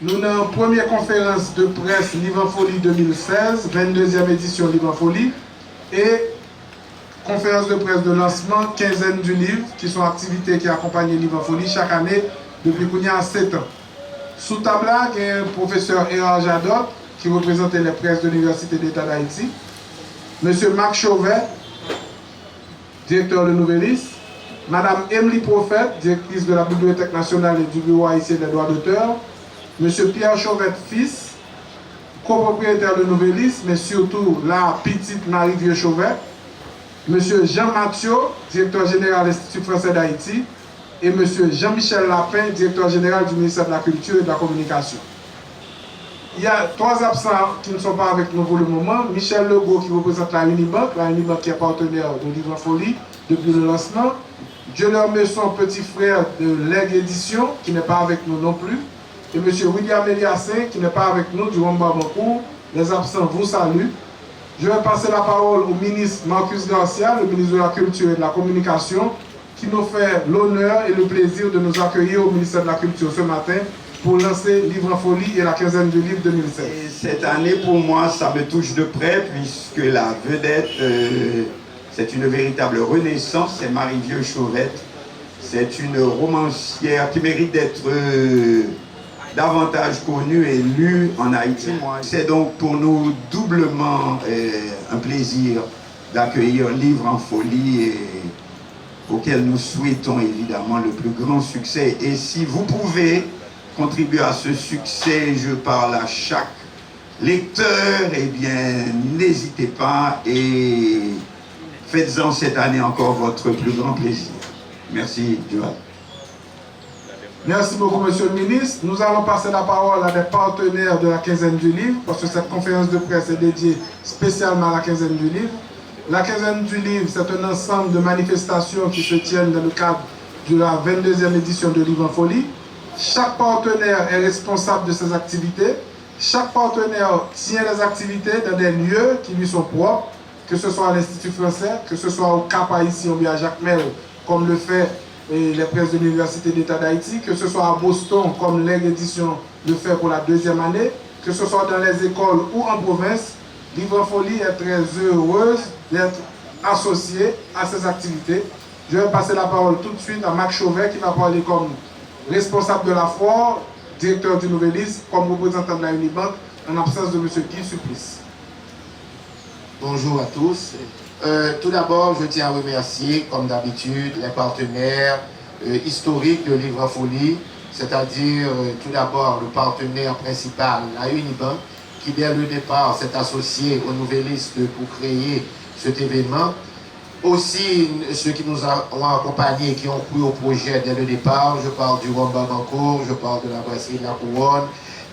Nous avons une première conférence de presse Livre en Folie 2016, 22e édition Livre en Folie, et conférence de presse de lancement, quinzaine du livre, qui sont activités qui accompagnent Livre en Folie chaque année depuis qu'on y a 7 ans. Sous table là, il y a un professeur Erard Jadot, qui représentait les presses de l'Université d'État d'Haïti, M. Marc Chauvet, directeur de Nouvelis, Mme Emily Prophète, directrice de la Bibliothèque nationale et du Bureau haïtien des droits d'auteur, M. Pierre Chauvet fils, copropriétaire de Nouvelis, mais surtout la petite Marie-Vieux Chauvet, M. Jean Mathieu, directeur général de l'Institut français d'Haïti, et M. Jean-Michel Lapin, directeur général du ministère de la Culture et de la Communication. Il y a 3 absents qui ne sont pas avec nous pour le moment. Michel Legault qui représente la Unibank qui est partenaire de Livre en Folie depuis le lancement. Dieu leur met son petit frère de Leg Édition qui n'est pas avec nous non plus. Et M. William Eliassin qui n'est pas avec nous du Wamba Bancourt. Les absents vous saluent. Je vais passer la parole au ministre Marcus Garcia, le ministre de la Culture et de la Communication, qui nous fait l'honneur et le plaisir de nous accueillir au ministère de la Culture ce matin pour lancer Livre en Folie et la quinzaine du livre 2016. Et cette année, pour moi, ça me touche de près, puisque la vedette, c'est une véritable renaissance, c'est Marie-Vieux Chauvet. C'est une romancière qui mérite d'être davantage connue et lue en Haïti. C'est donc pour nous doublement un plaisir d'accueillir Livre en Folie, et auquel nous souhaitons évidemment le plus grand succès. Et si vous pouvez contribuer à ce succès, je parle à chaque lecteur, eh bien, n'hésitez pas et faites-en cette année encore votre plus grand plaisir. Merci, Joël. Merci beaucoup, Monsieur le ministre. Nous allons passer la parole à des partenaires de la quinzaine du livre, parce que cette conférence de presse est dédiée spécialement à la quinzaine du livre. La quinzaine du livre, c'est un ensemble de manifestations qui se tiennent dans le cadre de la 22e édition de Livre en Folie. Chaque partenaire est responsable de ses activités. Chaque partenaire tient les activités dans des lieux qui lui sont propres, que ce soit à l'Institut français, que ce soit au Cap ici ou bien à Jacmel, comme le fait les presses de l'Université d'État d'Haïti, que ce soit à Boston, comme Leg Édition le fait pour la 2e année, que ce soit dans les écoles ou en province. Livre en Folie est très heureuse d'être associée à ces activités. Je vais passer la parole tout de suite à Marc Chauvet qui va parler comme responsable de la foire, directeur du Nouvelis, comme représentant de la Unibank, en absence de M. Guy Supplice. Bonjour à tous. Tout d'abord, je tiens à remercier, comme d'habitude, les partenaires historiques de Livre en Folie, c'est-à-dire tout d'abord le partenaire principal, la Unibank, qui dès le départ s'est associé aux Nouvelistes pour créer cet événement. Aussi, ceux qui nous ont accompagnés, qui ont cru au projet dès le départ, je parle du Wamba Bancourt, je parle de la Brasserie de la Couronne,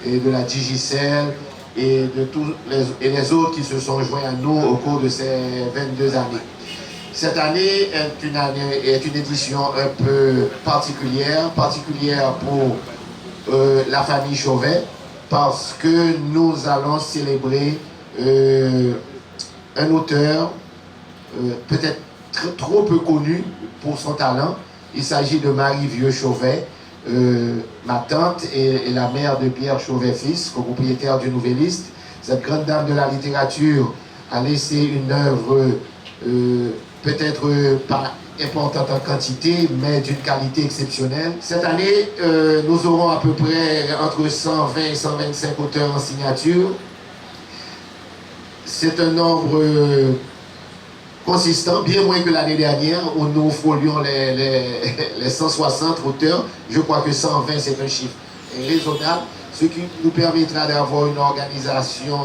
et de la Digicel, et de tous les autres qui se sont joints à nous au cours de ces 22 années. Cette année est une édition un peu particulière pour la famille Chauvet, parce que nous allons célébrer un auteur peut-être trop peu connu pour son talent. Il s'agit de Marie-Vieux Chauvet, ma tante et la mère de Pierre Chauvet fils, copropriétaire du Nouvelliste. Cette grande dame de la littérature a laissé une œuvre peut-être pas importante en quantité, mais d'une qualité exceptionnelle. Cette année, nous aurons à peu près entre 120 et 125 auteurs en signature. C'est un nombre consistant, bien moins que l'année dernière, où nous frôlions les 160 auteurs. Je crois que 120, c'est un chiffre raisonnable, ce qui nous permettra d'avoir une organisation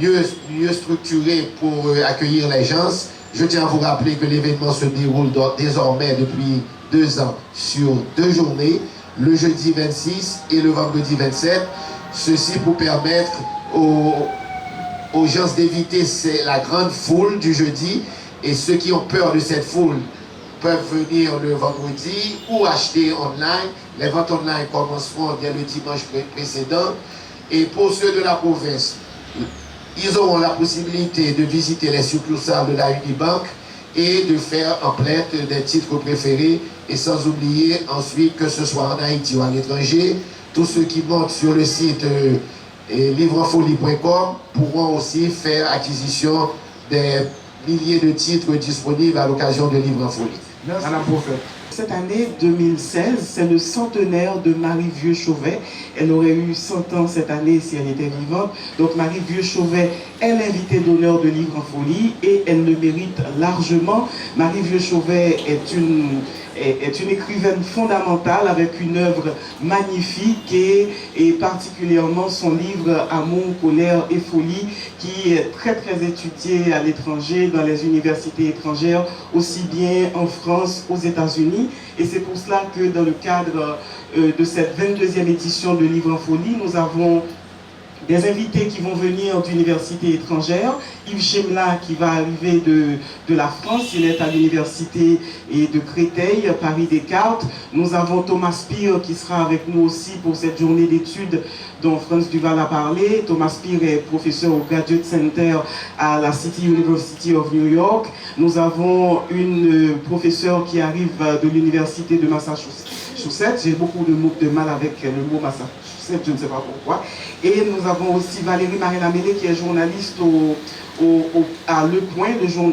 mieux structurée pour accueillir les gens. Je tiens à vous rappeler que l'événement se déroule désormais depuis 2 ans sur 2 journées, le jeudi 26 et le vendredi 27. Ceci pour permettre aux gens d'éviter la grande foule du jeudi, et ceux qui ont peur de cette foule peuvent venir le vendredi ou acheter online. Les ventes online commenceront dès le dimanche précédent. Et pour ceux de la province, ils auront la possibilité de visiter les succursales de la Unibank et de faire en plainte des titres préférés, et sans oublier ensuite que ce soit en Haïti ou à l'étranger, tous ceux qui montent sur le site livrefolie.com pourront aussi faire acquisition des milliers de titres disponibles à l'occasion de Livre en Folie. Merci. Madame Prophète. Cette année 2016, c'est le centenaire de Marie Vieux-Chauvet. Elle aurait eu 100 ans cette année si elle était vivante. Donc Marie Vieux-Chauvet est l'invitée d'honneur de Livre en Folie et elle le mérite largement. Marie Vieux-Chauvet est une écrivaine fondamentale avec une œuvre magnifique et particulièrement son livre Amour, colère et folie qui est très étudié à l'étranger, dans les universités étrangères, aussi bien en France, aux États-Unis. Et c'est pour cela que dans le cadre de cette 22e édition de Livre en Folie, nous avons des invités qui vont venir d'universités étrangères. Yves Chemla qui va arriver de la France, il est à l'université de Créteil, Paris-Descartes. Nous avons Thomas Spear qui sera avec nous aussi pour cette journée d'études dont Franz Duval a parlé. Thomas Spear est professeur au Graduate Center à la City University of New York. Nous avons une professeure qui arrive de l'université de Massachusetts. J'ai beaucoup de mal avec le mot Massachusetts, je ne sais pas pourquoi. Et nous avons aussi Valérie Marie-Lamélé qui est journaliste à Le Point,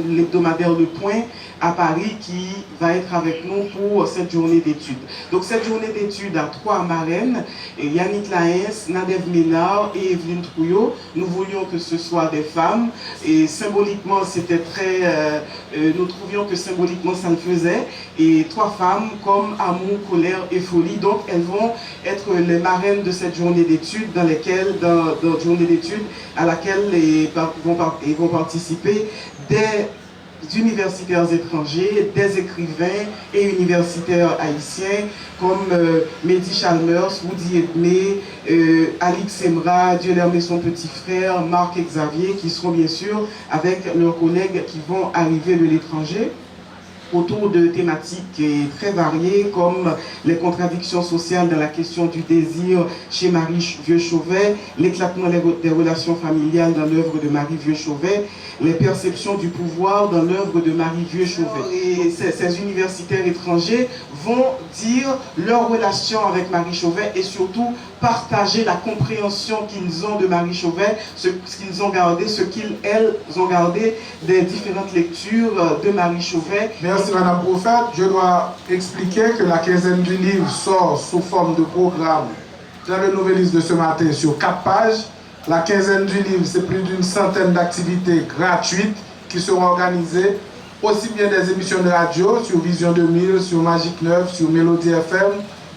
l'hebdomadaire Le Point à Paris, qui va être avec nous pour cette journée d'études. Donc cette journée d'études a 3 marraines, Yannick Laens, Nadev Ménard et Evelyne Trouillot. Nous voulions que ce soit des femmes et symboliquement c'était nous trouvions que symboliquement ça le faisait. Et 3 femmes comme Amour, colère et folie. Donc elles vont être les marraines de cette journée d'études dans journée d'études à laquelle vont participer des universitaires étrangers, des écrivains et universitaires haïtiens comme Mehdi Chalmers, Woody Edmé, Alix Semra, Dieu l'hermé son petit frère, Marc Xavier, qui seront bien sûr avec leurs collègues qui vont arriver de l'étranger, autour de thématiques très variées comme les contradictions sociales dans la question du désir chez Marie Vieux-Chauvet, l'éclatement des relations familiales dans l'œuvre de Marie Vieux-Chauvet, les perceptions du pouvoir dans l'œuvre de Marie Vieux-Chauvet. Et ces universitaires étrangers vont dire leur relation avec Marie Chauvet et surtout partager la compréhension qu'ils ont de Marie Chauvet, ce qu'ils ont gardé, elles ont gardé des différentes lectures de Marie Chauvet. Merci Madame Prophète. Je dois expliquer que la quinzaine du livre sort sous forme de programme dans le Nouvelliste de ce matin sur 4 pages. La quinzaine du livre, c'est plus d'une centaine d'activités gratuites qui seront organisées, aussi bien des émissions de radio sur Vision 2000, sur Magic 9, sur Mélodie FM,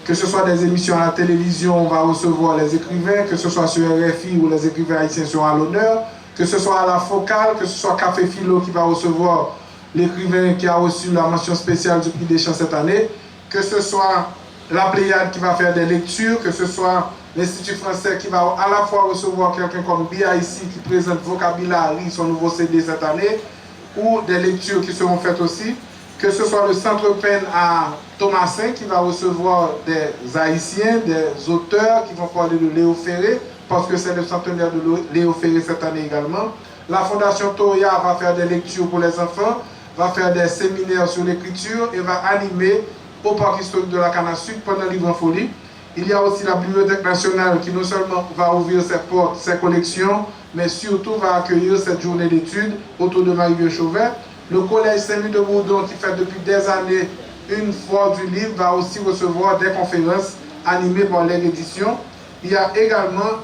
que ce soit des émissions à la télévision, on va recevoir les écrivains, que ce soit sur RFI où les écrivains haïtiens sont à l'honneur, que ce soit à la Focale, que ce soit Café Philo qui va recevoir l'écrivain qui a reçu la mention spéciale du prix des Champs cette année, que ce soit la Pléiade qui va faire des lectures, que ce soit l'Institut français qui va à la fois recevoir quelqu'un comme BIC qui présente Vocabulary, son nouveau CD cette année, ou des lectures qui seront faites aussi, que ce soit le Centre Pen à Thomasin qui va recevoir des Haïtiens, des auteurs qui vont parler de Léo Ferré, parce que c'est le centenaire de Léo Ferré cette année également. La Fondation Toya va faire des lectures pour les enfants, va faire des séminaires sur l'écriture et va animer au Parc historique de la Canne à Sucre pendant Livre en Folie. Il y a aussi la Bibliothèque nationale qui non seulement va ouvrir ses portes, ses collections, mais surtout va accueillir cette journée d'études autour de Marie Vieux-Chauvet. Le Collège Saint-Louis de Bourdon, qui fait depuis des années une foire du livre, va aussi recevoir des conférences animées par les éditions. Il y a également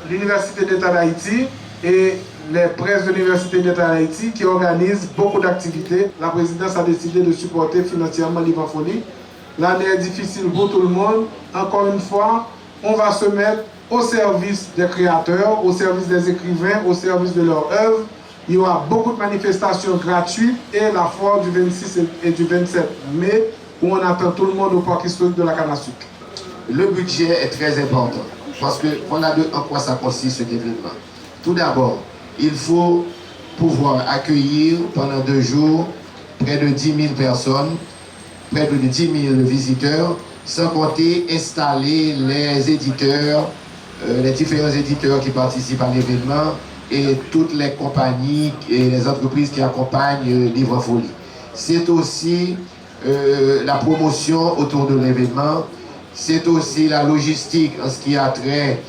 l'Université d'État d'Haïti et les presses de l'Université d'État d'Haïti qui organisent beaucoup d'activités. La présidence a décidé de supporter financièrement Livre en Folie. L'année est difficile pour tout le monde. Encore une fois, on va se mettre au service des créateurs, au service des écrivains, au service de leur œuvre. Il y aura beaucoup de manifestations gratuites et la foire du 26 et du 27 mai où on attend tout le monde au Parc historique de la Canne à Sucre. Le budget est très important parce qu'on a vu en quoi ça consiste cet événement. Tout d'abord, il faut pouvoir accueillir pendant 2 jours près de 10 000 personnes, près de 10 000 visiteurs, sans compter installer les éditeurs, les différents éditeurs qui participent à l'événement et toutes les compagnies et les entreprises qui accompagnent Livre en Folie. C'est aussi la promotion autour de l'événement c'est aussi la logistique en ce qui a trait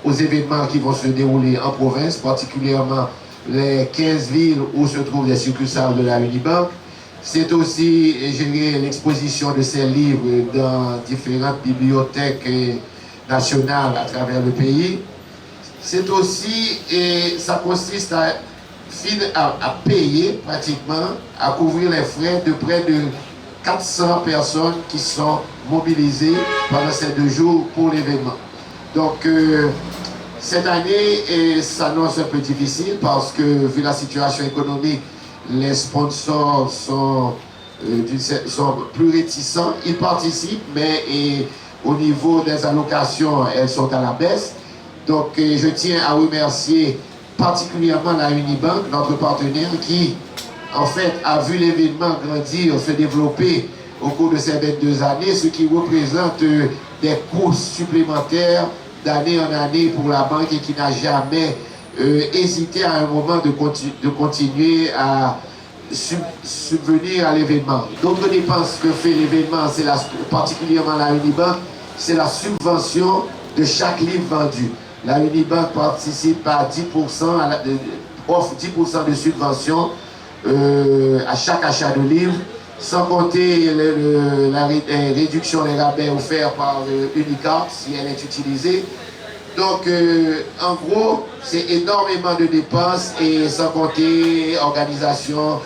aux événements qui vont se dérouler en province, particulièrement les 15 villes où se trouvent les succursales de la Unibank. C'est aussi gérer l'exposition de ces livres dans différentes bibliothèques nationales à travers le pays. C'est aussi, et ça consiste à payer pratiquement, à couvrir les frais de près de 400 personnes qui sont mobilisées pendant ces 2 jours pour l'événement. Donc, cette année s'annonce un peu difficile parce que, vu la situation économique, les sponsors sont plus réticents. Ils participent, mais au niveau des allocations, elles sont à la baisse. Donc, je tiens à remercier particulièrement la Unibank, notre partenaire, qui, en fait, a vu l'événement grandir, se développer au cours de ces 22 années, ce qui représente des coûts supplémentaires d'année en année pour la banque et qui n'a jamais hésité à un moment de continuer à subvenir à l'événement. D'autres dépenses que fait l'événement, c'est particulièrement la Unibank, c'est la subvention de chaque livre vendu. La Unibank participe à 10%, offre 10% de subvention à chaque achat de livres, sans compter la réduction des rabais offerts par Unicart si elle est utilisée. Donc, en gros, c'est énormément de dépenses et sans compter organisation,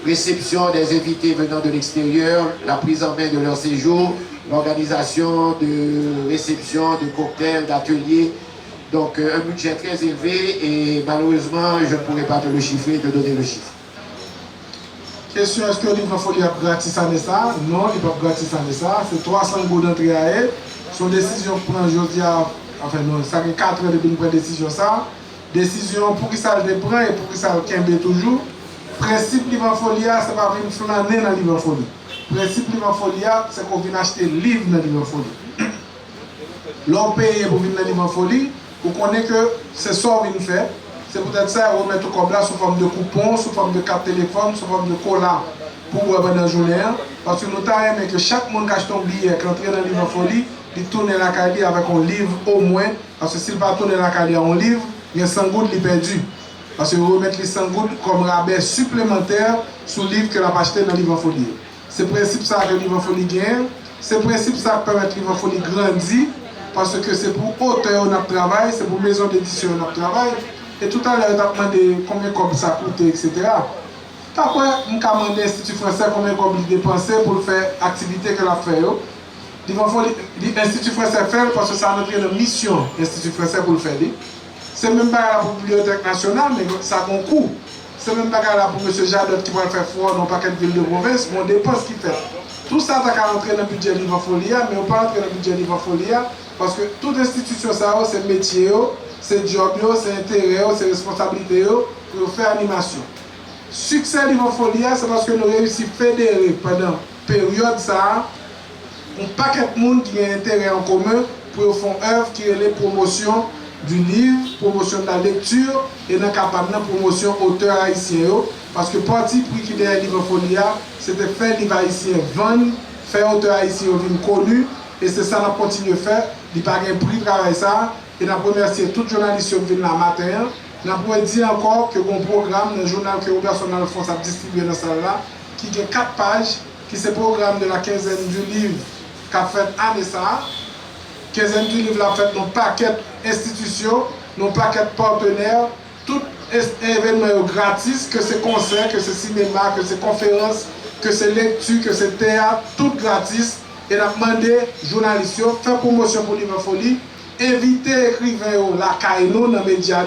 réception des invités venant de l'extérieur, la prise en main de leur séjour, l'organisation de réception, de cocktails, d'ateliers. Donc, un budget très élevé et malheureusement, je ne pourrais pas te le chiffrer, te donner le chiffre. Question, est-ce que le livre en folie est gratis à ça? Non, il n'est pas gratis à ça. C'est 300 € d'entrée à elle. Son décision prend aujourd'hui, enfin non, ça fait 4 ans depuis nous prenons décision ça. Décision pour qui ça le prend et pour qui ça le kembe toujours. Principe livre en folie, c'est pas venir flâner dans le livre en folie. Principe livre en folie, c'est qu'on vient acheter livre dans le livre en folie. L'on paye pour venir dans le livre en folie, vous connaissez que c'est ça qu'on vient faire. C'est peut-être ça, on met tout comme là sous forme de coupon, sous forme de carte téléphone, sous forme de cola pour pendant la journée. Parce que nous avons que chaque monde qui achète un billet, qui entre dans le livre en folie, il tourne la caille avec un livre au moins. Parce que s'il ne pas tourner la caille en livre, il y a 100 gouttes qui perdu. Parce que vous remettez les 100 gouttes comme rabais supplémentaire sur le livre que l'on a acheté dans le livre en folie. C'est le principe ça que le livre en folie gagne. C'est le principe ça qui permet que le livre en folie grandit. Parce que c'est pour auteur notre travail, c'est pour maison d'édition notre travail. Et tout à l'heure, on a demandé combien ça coûte, etc. Après, on a demandé à l'Institut français combien il dépense pour faire l'activité que l'a fait. L'Institut français fait parce que ça a notre mission, l'Institut français pour le faire. C'est même pas là pour la Bibliothèque nationale, mais ça a un coût. C'est même pas là pour M. Jadot qui va faire froid dans pas quelle ville de province, mais on dépense qu'il fait. Tout ça, ça a rentré dans le budget Livre Folia, mais on ne peut pas rentrer dans le budget Livre Folia parce que toute institution, c'est le métier, c'est le job, c'est l'intérêt, c'est la responsabilité pour faire animation. Succès Livre Folia, c'est parce que nous réussissons à fédérer pendant la période ça, un paquet de monde qui a intérêt en commun pour faire une œuvre qui est la promotion du livre, promotion de la lecture et dans capable de promotion auteur haïtien. Parce que parti prix qui est Livre Folia, c'était faire livre haïtien vendre, faire auteur haïtien connu, et c'est ça qu'on continue à faire. Il n'y a pas de prix de travail ça. Et nous remercions tous les journalistes qui viennent le matin. Nous pouvons dire encore que mon programme, le journal que Robert Alphonse a distribué dans cette salle-là, qui a 4 pages, qui est le programme de la quinzaine du livre qu'a fait année ça. Quinzaine du livre l'a fait dans paquet d'institutions, dans paquet de partenaires, tout événement gratis, que c'est concert, que c'est cinéma, que c'est conférence, que c'est lecture, que c'est théâtre, tout gratis. Et nous avons demandé aux journalistes de faire promotion pour Livre Folie, inviter les écrivains la caille dans les médias,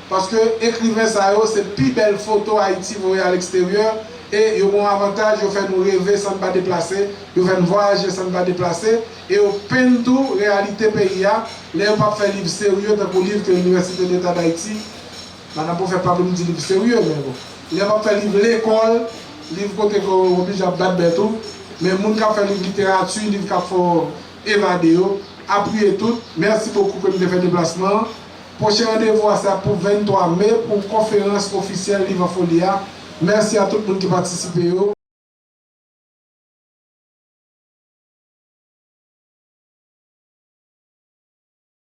parce que les écrivains, c'est la plus belle photo Haïti à l'extérieur. Et ils ont un avantage, ils font nous rêver sans pas déplacer, ils font nous voyager sans pas déplacer, et ils peignent tout réalité pays. Là, ils ne peuvent pas faire livre sérieux dans le livre que l'Université d'État d'Haïti. Maintenant, pour faire pas de livre sérieux, mais bon. Ils ne peuvent pas faire livre l'école, livre côté qu'on est obligé à battre tout. Mais les gens qui font livre littérature, livre qui font évader, appuyer tout. Merci beaucoup pour nous faire déplacement. Prochain rendez-vous, c'est pour 23 mai pour conférence officielle Livre Folia. Merci à tout le monde qui participe.